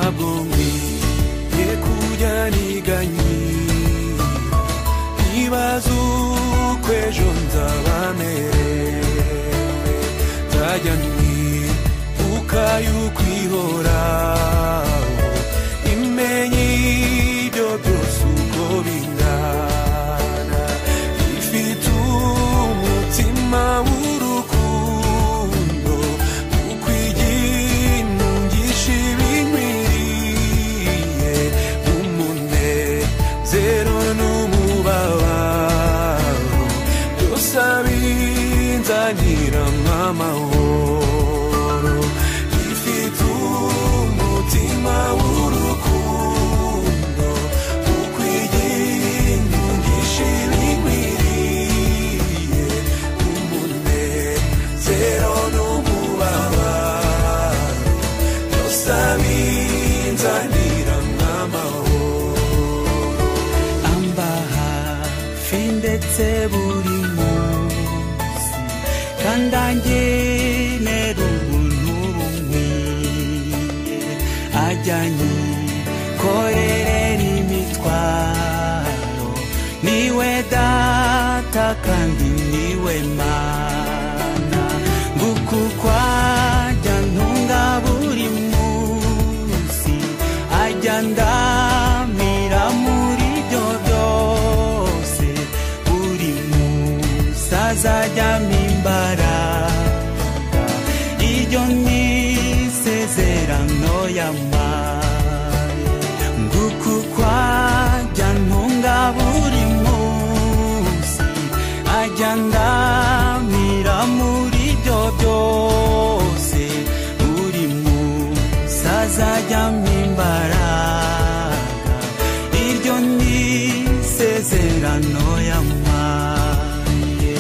ntabwo nkwiye kujya niganyira nibaza uko ejo nzaba merewe nzajya nibuka yuko ihoraho imenye ibyo byose uko bingana ifite umutima w'urukundo kuko iginungisha ibinkwiriye umunezero n'umubabaro byose abinzanira nk'amahoro ifite umutima w'urukundo kuko iginungisha ibinkwiriye umunezero n'umubabaro byose abinzanira nk'amahoro amba hafi ndetse buri munsi kandi angenera ubuntu bunkwiye ajyanye korerera imitwaro niwe data kandi niwe mana nguko kwajya ntunga buri munsi ajya ndamira muri byo byose buri munsi azajyamo imbaraga iryo ni isezerano yamaye nguko kwajya ntunga buri munsi ajya ndamira muri byo byose buri munsi azajyamo imbaraga iryo ni isezerano yamaye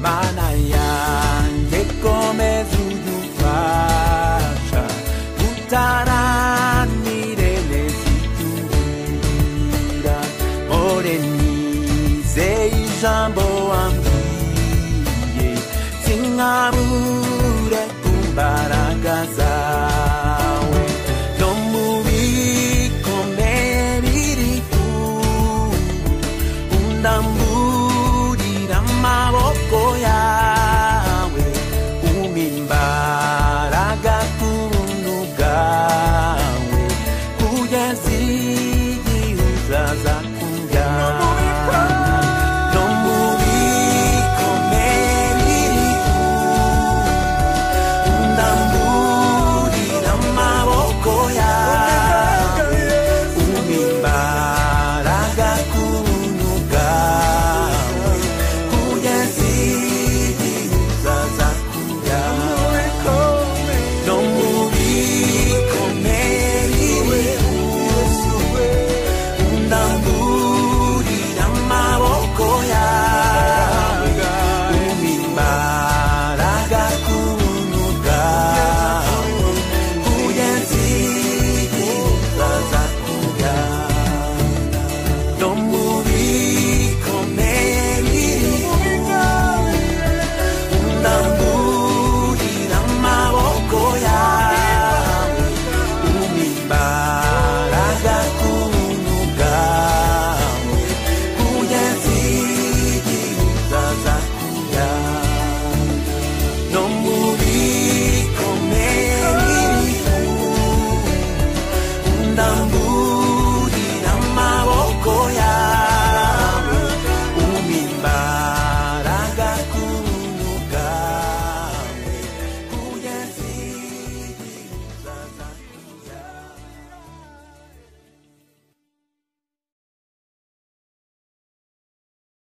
mana yanjye komeza udufasha utaranire neza iby'ubwira ore nizeye ijambo wambwiye sinkabura